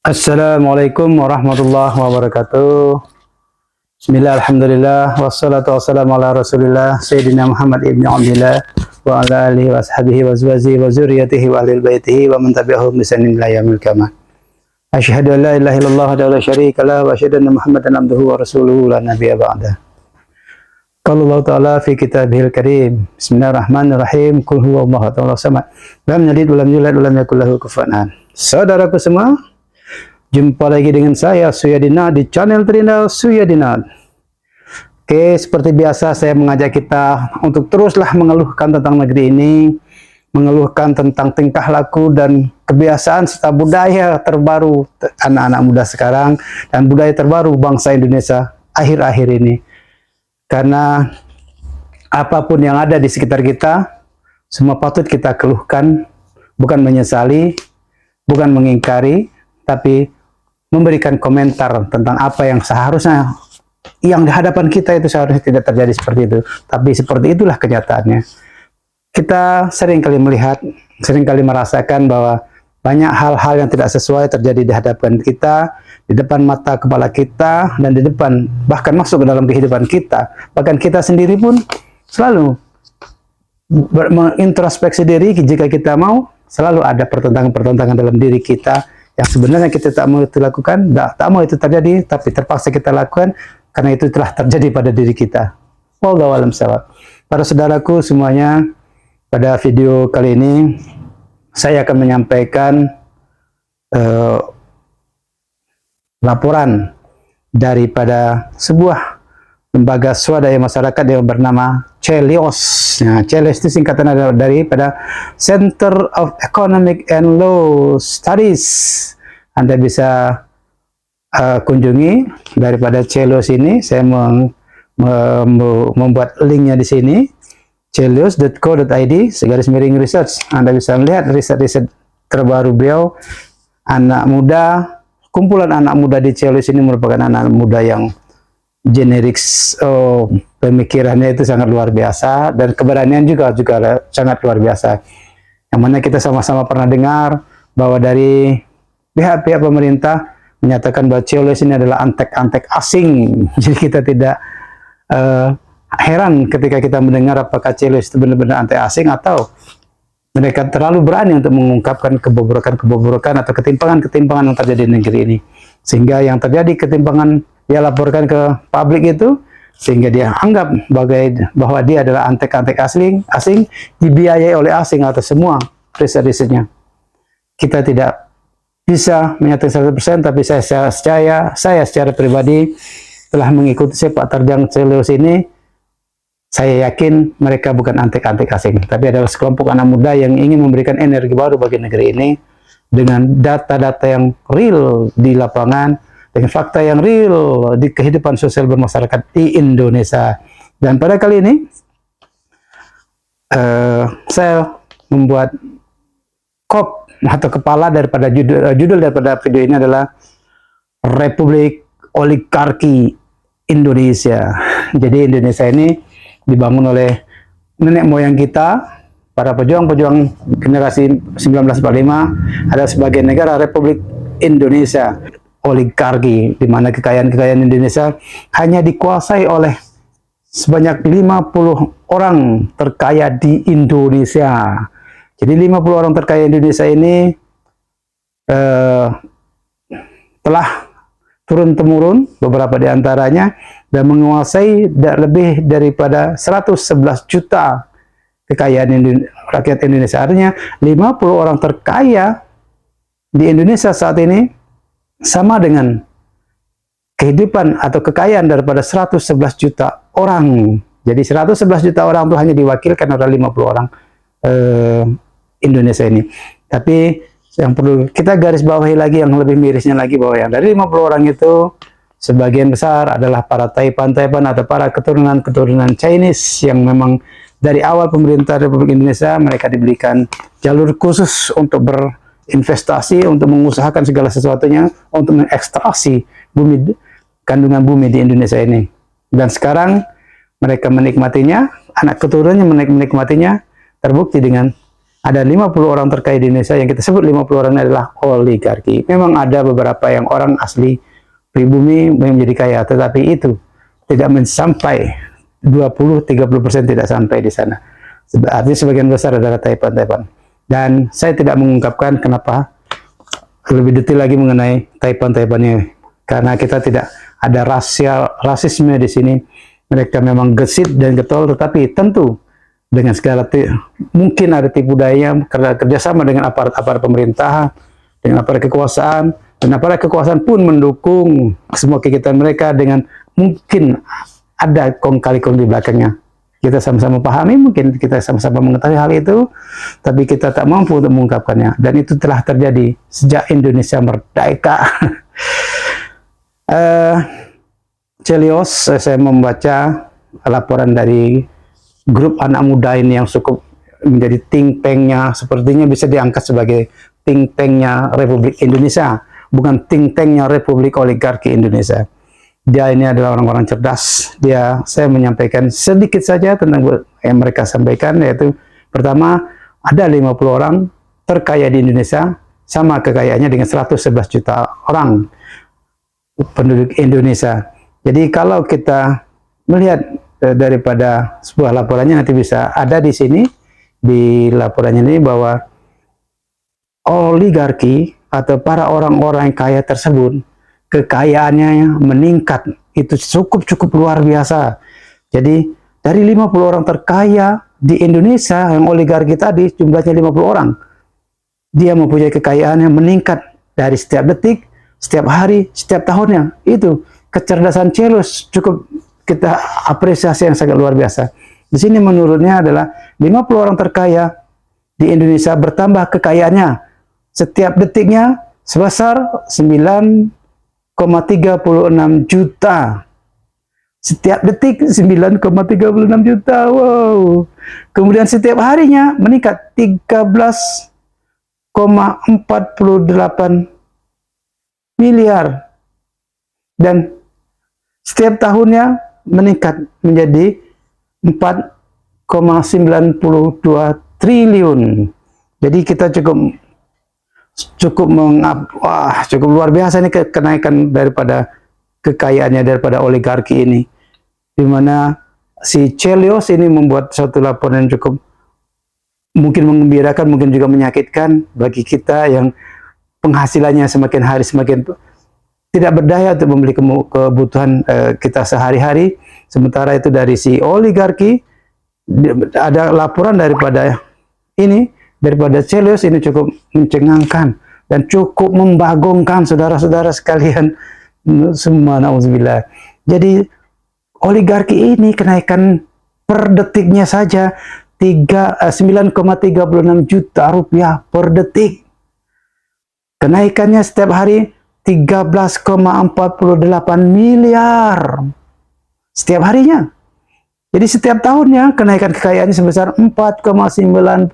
Assalamualaikum warahmatullahi wabarakatuh. Bismillah, alhamdulillah, wassalatu wassalamu ala rasulillah Sayyidina Muhammad ibn Abdillah wa ala alihi wa ashabihi wa azwajihi wa zuriyatihi wa ahlil baitihi wa man tabi'ahum bi ihsanin ila yaumil qiyamah. Asyhadu an la ilaha illallah wa la syarika lah wa asyhadu anna Muhammadan abduhu wa rasuluhu la nabiyya ba'da. Qala Allah Ta'ala fi kitabihil karim. Bismillahirrahmanirrahim. Qul huwallahu ta'ala samad. Lam yalid wa lam yulad wa lam yakul lahu kufuwan ahad. Saudaraku semua, jumpa lagi dengan saya Suyadinat di channel Terindah Suyadinat. Oke, seperti biasa saya mengajak kita untuk teruslah mengeluhkan tentang negeri ini, mengeluhkan tentang tingkah laku dan kebiasaan serta budaya terbaru anak-anak muda sekarang dan budaya terbaru bangsa Indonesia akhir-akhir ini. Karena apapun yang ada di sekitar kita, semua patut kita keluhkan, bukan menyesali, bukan mengingkari, tapi memberikan komentar tentang apa yang seharusnya, yang di hadapan kita itu seharusnya tidak terjadi seperti itu. Tapi seperti itulah kenyataannya. Kita seringkali melihat, seringkali merasakan bahwa banyak hal-hal yang tidak sesuai terjadi di hadapan kita, di depan mata kepala kita, dan di depan, bahkan masuk ke dalam kehidupan kita. Bahkan kita sendiri pun selalu mengintrospeksi diri. Jika kita mau, selalu ada pertentangan-pertentangan dalam diri kita yang sebenarnya kita tak mau itu lakukan, tak mau itu terjadi, tapi terpaksa kita lakukan karena itu telah terjadi pada diri kita. Wallahu a'lam bishawab. Para saudaraku semuanya, pada video kali ini saya akan menyampaikan laporan daripada sebuah lembaga swadaya masyarakat yang bernama CELIOS. Nah, CELIOS itu singkatan daripada Center of Economic and Law Studies. Anda bisa kunjungi daripada CELIOS ini. Saya membuat linknya di sini, celios.co.id /research. Anda bisa melihat riset-riset terbaru beliau. Anak muda, kumpulan anak muda di CELIOS ini merupakan anak muda yang generik, pemikirannya itu sangat luar biasa, dan keberanian juga sangat luar biasa. Yang mana kita sama-sama pernah dengar bahwa dari pihak-pihak pemerintah menyatakan bahwa CELIOS ini adalah antek-antek asing. Jadi kita tidak heran ketika kita mendengar apakah CELIOS itu benar-benar antek asing atau mereka terlalu berani untuk mengungkapkan kebobrokan atau ketimpangan-ketimpangan yang terjadi di negeri ini. Sehingga yang terjadi ketimpangan dia laporkan ke publik itu, sehingga dia anggap bahwa dia adalah antek-antek asing, dibiayai oleh asing atau semua riset-risetnya. Kita tidak bisa menyatakan 100%, tapi saya secara pribadi telah mengikuti sepak terjang CELIOS ini. Saya yakin mereka bukan antek-antek asing, tapi adalah sekelompok anak muda yang ingin memberikan energi baru bagi negeri ini dengan data-data yang real di lapangan, dengan fakta yang real di kehidupan sosial bermasyarakat di Indonesia. Dan pada kali ini saya membuat atau kepala daripada judul daripada video ini adalah Republik Oligarki Indonesia. Jadi Indonesia ini dibangun oleh nenek moyang kita, para pejuang-pejuang generasi 1945, adalah sebagai negara Republik Indonesia oligarki, di mana kekayaan Indonesia hanya dikuasai oleh sebanyak 50 orang terkaya di Indonesia. Jadi 50 orang terkaya Indonesia ini telah turun-temurun, beberapa di antaranya, dan menguasai lebih daripada 111 juta kekayaan rakyat Indonesia. Artinya 50 orang terkaya di Indonesia saat ini sama dengan kehidupan atau kekayaan daripada 111 juta orang. Jadi 111 juta orang itu hanya diwakilkan oleh 50 orang Indonesia ini. Tapi yang perlu kita garis bawahi lagi, yang lebih mirisnya lagi, bahwa yang dari 50 orang itu sebagian besar adalah para Taipan atau para keturunan Chinese yang memang dari awal pemerintah Republik Indonesia mereka diberikan jalur khusus untuk berinvestasi, untuk mengusahakan segala sesuatunya, untuk mengekstraksi kandungan bumi di Indonesia ini. Dan sekarang mereka menikmatinya, anak keturunannya menikmatinya, terbukti dengan ada 50 orang terkaya di Indonesia, yang kita sebut 50 orang adalah oligarki. Memang ada beberapa yang orang asli pribumi menjadi kaya, tetapi itu tidak sampai 20-30% tidak sampai di sana. Artinya sebagian besar adalah Taipan. Dan saya tidak mengungkapkan kenapa lebih detail lagi mengenai Taipan ini, karena kita tidak ada rasisme di sini. Mereka memang gesit dan getol, tetapi tentu dengan segala mungkin ada tipu daya karena kerjasama dengan aparat pemerintahan, dengan aparat kekuasaan, dan aparat kekuasaan pun mendukung semua kegiatan mereka dengan mungkin ada kong kali kong di belakangnya. Kita sama-sama pahami, mungkin kita sama-sama mengetahui hal itu, tapi kita tak mampu untuk mengungkapkannya. Dan itu telah terjadi sejak Indonesia merdeka. Celios, saya membaca laporan dari grup anak muda ini yang cukup menjadi think tank-nya, sepertinya bisa diangkat sebagai think tank-nya Republik Indonesia, bukan think tank-nya Republik Oligarki Indonesia. Dia ini adalah orang-orang cerdas. Saya menyampaikan sedikit saja tentang yang mereka sampaikan, yaitu pertama, ada 50 orang terkaya di Indonesia, sama kekayaannya dengan 111 juta orang penduduk Indonesia. Jadi kalau kita melihat daripada sebuah laporannya, nanti bisa ada di sini, di laporannya ini, bahwa oligarki atau para orang-orang yang kaya tersebut, kekayaannya meningkat, itu cukup luar biasa. Jadi dari 50 orang terkaya di Indonesia, yang oligarki tadi jumlahnya 50 orang, dia mempunyai kekayaan yang meningkat dari setiap detik, setiap hari, setiap tahunnya. Itu kecerdasan Celios cukup kita apresiasi yang sangat luar biasa. Di sini menurutnya adalah 50 orang terkaya di Indonesia bertambah kekayaannya setiap detiknya sebesar 9,36 juta. Setiap detik 9,36 juta. Wow. Kemudian setiap harinya meningkat 13,48 miliar. Dan setiap tahunnya meningkat menjadi 4,92 triliun. Jadi kita cukup luar biasa ini kenaikan daripada kekayaannya daripada oligarki ini, di mana si Celios ini membuat suatu laporan yang cukup mungkin mengembirakan, mungkin juga menyakitkan bagi kita yang penghasilannya semakin hari semakin tidak berdaya untuk membeli kebutuhan kita sehari-hari. Sementara itu dari si oligarki, ada laporan daripada Celios ini cukup mencengangkan dan cukup membagongkan saudara-saudara sekalian semua, nauzubillah. Jadi oligarki ini kenaikan per detiknya saja 9,36 juta rupiah per detik. Kenaikannya setiap hari 13,48 miliar setiap harinya. Jadi setiap tahunnya kenaikan kekayaannya sebesar 4,92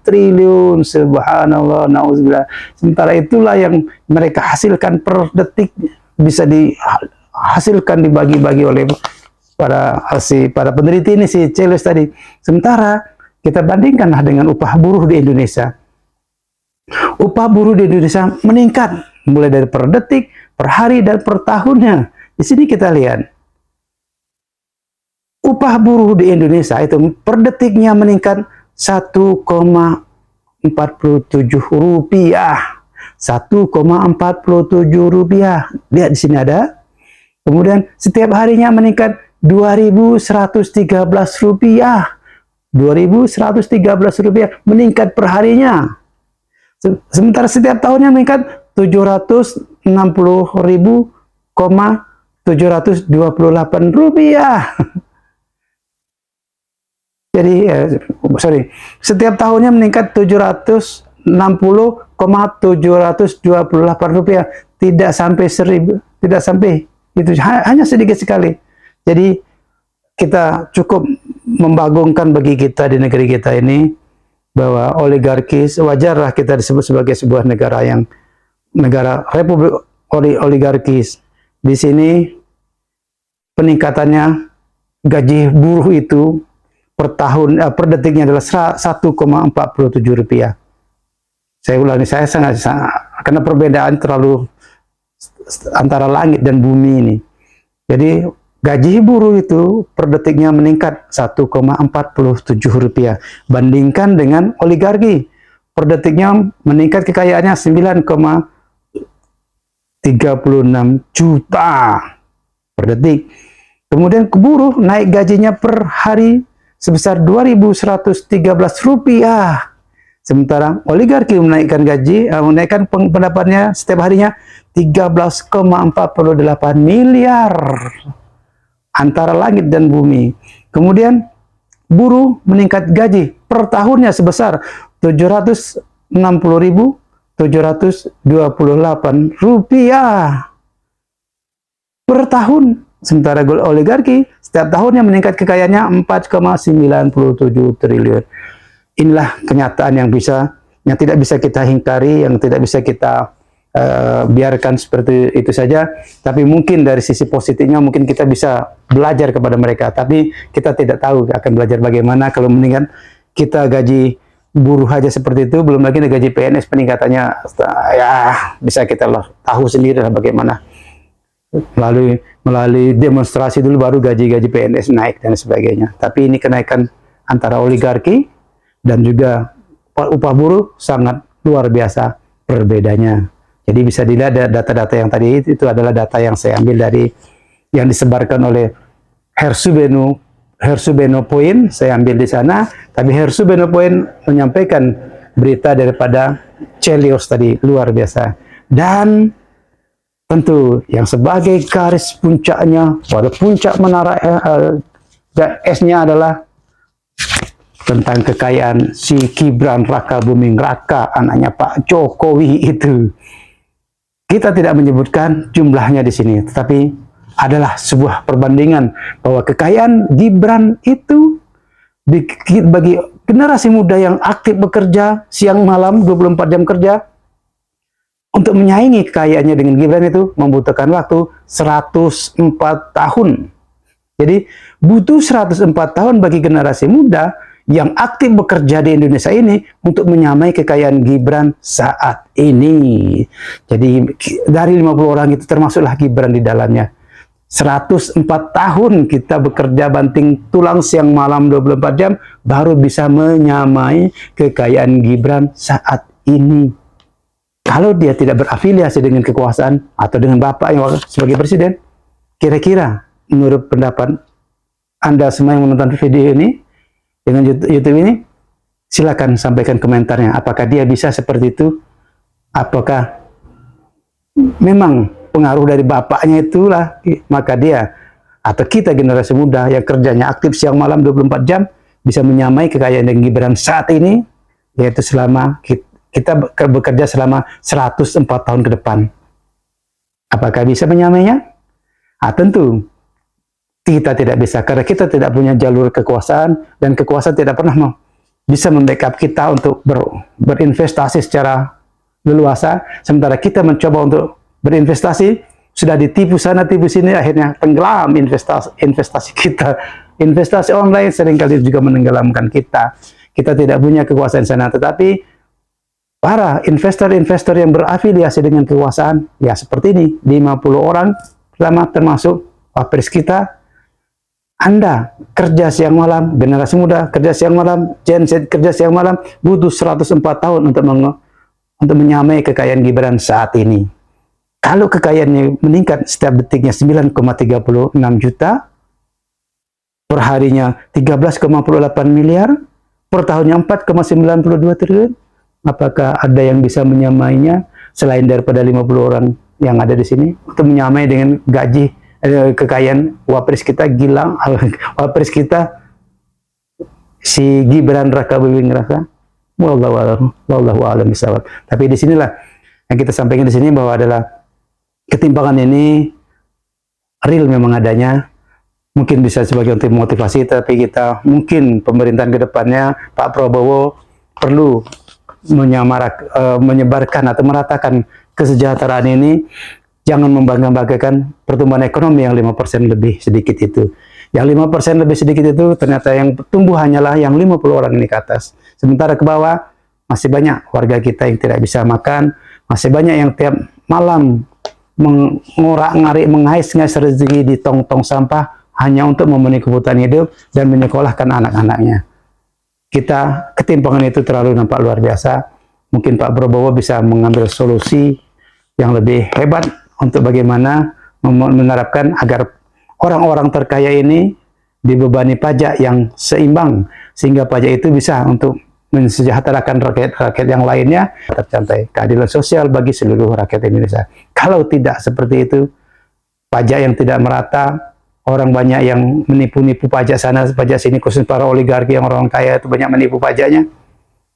triliun. Subhanallah, nauzubillah. Sementara itulah yang mereka hasilkan per detik bisa dihasilkan dibagi-bagi oleh para peneliti ini, si Celios tadi. Sementara kita bandingkanlah dengan upah buruh di Indonesia. Upah buruh di Indonesia meningkat mulai dari per detik, per hari, dan per tahunnya. Di sini kita lihat upah buruh di Indonesia itu per detiknya meningkat 1,47 rupiah. 1,47 rupiah. Lihat di sini ada. Kemudian setiap harinya meningkat 2.113 rupiah. 2.113 rupiah meningkat per harinya. Sementara setiap tahunnya meningkat 760.728 rupiah. Jadi setiap tahunnya meningkat 760.728 rupiah, tidak sampai 1.000, tidak sampai itu, hanya sedikit sekali. Jadi kita cukup membagongkan bagi kita di negeri kita ini, bahwa oligarki, wajarlah kita disebut sebagai sebuah negara republik oligarkis. Di sini peningkatannya gaji buruh itu per tahun per detiknya adalah 1,47 rupiah. Saya ulangi, saya sangat karena perbedaan terlalu antara langit dan bumi ini. Jadi gaji buruh itu per detiknya meningkat 1,47 rupiah. Bandingkan dengan oligarki, per detiknya meningkat kekayaannya 9,36 juta per detik. Kemudian buruh naik gajinya per hari sebesar 2.113 rupiah. Sementara oligarki menaikkan pendapatnya setiap harinya 13,48 miliar. Antara langit dan bumi. Kemudian buruh meningkat gaji per tahunnya sebesar 760.728 rupiah per tahun. Sementara oligarki setiap tahunnya meningkat kekayaannya 4,97 triliun. Inilah kenyataan yang tidak bisa kita hingkari, yang tidak bisa kita biarkan seperti itu saja. Tapi mungkin dari sisi positifnya mungkin kita bisa belajar kepada mereka. Tapi kita tidak tahu akan belajar bagaimana kalau mendingan kita gaji buruh aja seperti itu, belum lagi gaji PNS peningkatannya ya bisa kita tahu sendiri lah bagaimana. Melalui demonstrasi dulu baru gaji-gaji PNS naik dan sebagainya. Tapi ini kenaikan antara oligarki dan juga upah buruh sangat luar biasa perbedaannya. Jadi bisa dilihat data-data yang tadi itu adalah data yang saya ambil dari yang disebarkan oleh Hersubeno Point, saya ambil di sana. Tapi Hersubeno Point menyampaikan berita daripada Chelios tadi, luar biasa. Dan tentu yang sebagai garis puncaknya, pada puncak menara esnya adalah tentang kekayaan si Gibran Raka Buming Raka, anaknya Pak Jokowi itu. Kita tidak menyebutkan jumlahnya di sini, tetapi adalah sebuah perbandingan bahwa kekayaan Gibran itu bagi generasi muda yang aktif bekerja siang malam 24 jam kerja, untuk menyaingi kekayaannya dengan Gibran itu membutuhkan waktu 104 tahun. Jadi butuh 104 tahun bagi generasi muda yang aktif bekerja di Indonesia ini untuk menyamai kekayaan Gibran saat ini. Jadi dari 50 orang itu termasuklah Gibran di dalamnya. 104 tahun kita bekerja banting tulang siang malam 24 jam baru bisa menyamai kekayaan Gibran saat ini. Kalau dia tidak berafiliasi dengan kekuasaan atau dengan bapak yang sebagai presiden, kira-kira menurut pendapat Anda semua yang menonton video ini dengan YouTube ini, silakan sampaikan komentarnya. Apakah dia bisa seperti itu? Apakah memang pengaruh dari bapaknya itulah maka dia atau kita generasi muda yang kerjanya aktif siang malam 24 jam bisa menyamai kekayaan dengan Gibran saat ini, yaitu selama kita bekerja selama 104 tahun ke depan. Apakah bisa menyamainya? Tentu kita tidak bisa, karena kita tidak punya jalur kekuasaan, dan kekuasaan tidak pernah bisa membackup kita untuk berinvestasi secara leluasa, sementara kita mencoba untuk berinvestasi, sudah ditipu sana, tipu sini, akhirnya tenggelam investasi kita. Investasi online seringkali juga menenggelamkan kita. Kita tidak punya kekuasaan sana, tetapi para investor-investor yang berafiliasi dengan kekuasaan, ya seperti ini, 50 orang, pertama termasuk Wapres kita. Anda kerja siang malam, generasi muda kerja siang malam, Gen Z kerja siang malam, butuh 104 tahun untuk menyamai kekayaan Gibran saat ini. Kalau kekayaannya meningkat setiap detiknya 9,36 juta, per harinya 13,48 miliar, per tahunnya 4,92 triliun, apakah ada yang bisa menyamainya selain daripada 50 orang yang ada di sini untuk menyamai dengan gaji kekayaan Wapres kita Gilang, Wapres kita si Gibran Raka Buming Raka. Wallahu a'lam bishawab. Tapi di sinilah yang kita sampaikan di sini bahwa adalah ketimpangan ini real memang adanya. Mungkin bisa sebagai untuk motivasi, tapi kita mungkin pemerintahan ke depannya Pak Prabowo perlu menyebarkan atau meratakan kesejahteraan ini. Jangan membangga-banggakan pertumbuhan ekonomi yang 5% lebih sedikit itu. Yang 5% lebih sedikit itu ternyata yang tumbuh hanyalah yang 50 orang ini ke atas. Sementara ke bawah masih banyak warga kita yang tidak bisa makan, masih banyak yang tiap malam mengorak-ngarik, mengais-ngais rezeki di tong-tong sampah hanya untuk memenuhi kebutuhan hidup dan menyekolahkan anak-anaknya. Kita ketimpangan itu terlalu nampak luar biasa. Mungkin Pak Prabowo bisa mengambil solusi yang lebih hebat untuk bagaimana menerapkan agar orang-orang terkaya ini dibebani pajak yang seimbang, sehingga pajak itu bisa untuk mensejahterakan rakyat-rakyat yang lainnya, tercapai keadilan sosial bagi seluruh rakyat Indonesia. Kalau tidak seperti itu, pajak yang tidak merata, orang banyak yang menipu-nipu pajak sana, pajak sini, khusus para oligarki yang orang kaya itu banyak menipu pajaknya,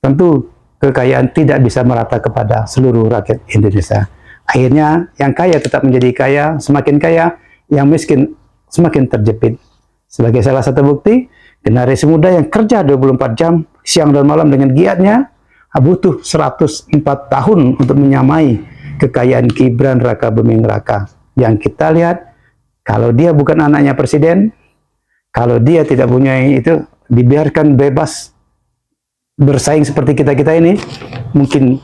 tentu kekayaan tidak bisa merata kepada seluruh rakyat Indonesia. Akhirnya yang kaya tetap menjadi kaya, semakin kaya, yang miskin semakin terjepit. Sebagai salah satu bukti, generasi muda yang kerja 24 jam, siang dan malam dengan giatnya, butuh 104 tahun untuk menyamai kekayaan Gibran Raka Buming Raka. Yang kita lihat, kalau dia bukan anaknya presiden, kalau dia tidak punya itu, dibiarkan bebas bersaing seperti kita-kita ini, mungkin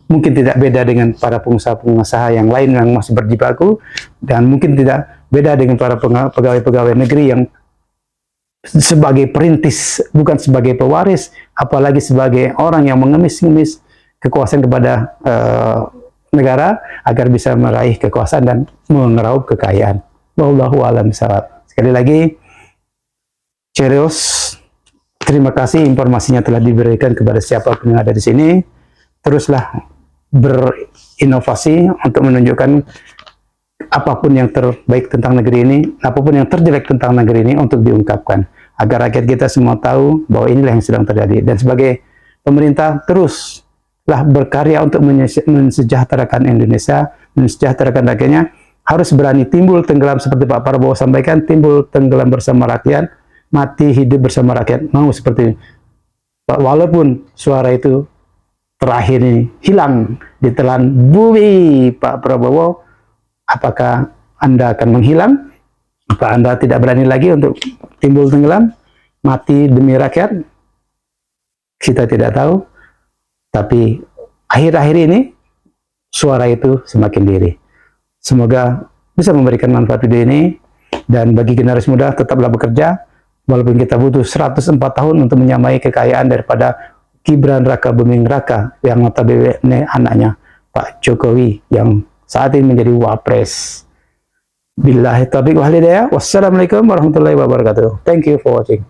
tidak beda dengan para pengusaha-pengusaha yang lain yang masih berjibaku, dan mungkin tidak beda dengan para pegawai-pegawai negeri yang sebagai perintis, bukan sebagai pewaris, apalagi sebagai orang yang mengemis-ngemis kekuasaan kepada negara agar bisa meraih kekuasaan dan mengeraup kekayaan. Wallahu a'lam bishawab. Sekali lagi, Cheerios, terima kasih informasinya telah diberikan kepada siapapun yang ada di sini. Teruslah berinovasi untuk menunjukkan apapun yang terbaik tentang negeri ini, apapun yang terjelek tentang negeri ini untuk diungkapkan, agar rakyat kita semua tahu bahwa inilah yang sedang terjadi. Dan sebagai pemerintah, teruslah berkarya untuk mensejahterakan Indonesia, mensejahterakan rakyatnya. Harus berani timbul tenggelam seperti Pak Prabowo sampaikan, timbul tenggelam bersama rakyat, mati hidup bersama rakyat. Mau seperti ini. Walaupun suara itu terakhir ini hilang ditelan bumi Pak Prabowo, apakah Anda akan menghilang? Apa Anda tidak berani lagi untuk timbul tenggelam, mati demi rakyat? Kita tidak tahu. Tapi akhir-akhir ini suara itu semakin diri. Semoga bisa memberikan manfaat video ini. Dan bagi generasi muda, tetaplah bekerja. Walaupun kita butuh 104 tahun untuk menyamai kekayaan daripada Gibran Raka Buming Raka, yang notabene anaknya Pak Jokowi yang saat ini menjadi wapres. Billahi taufiq wal hidayah. Wassalamualaikum warahmatullahi wabarakatuh. Thank you for watching.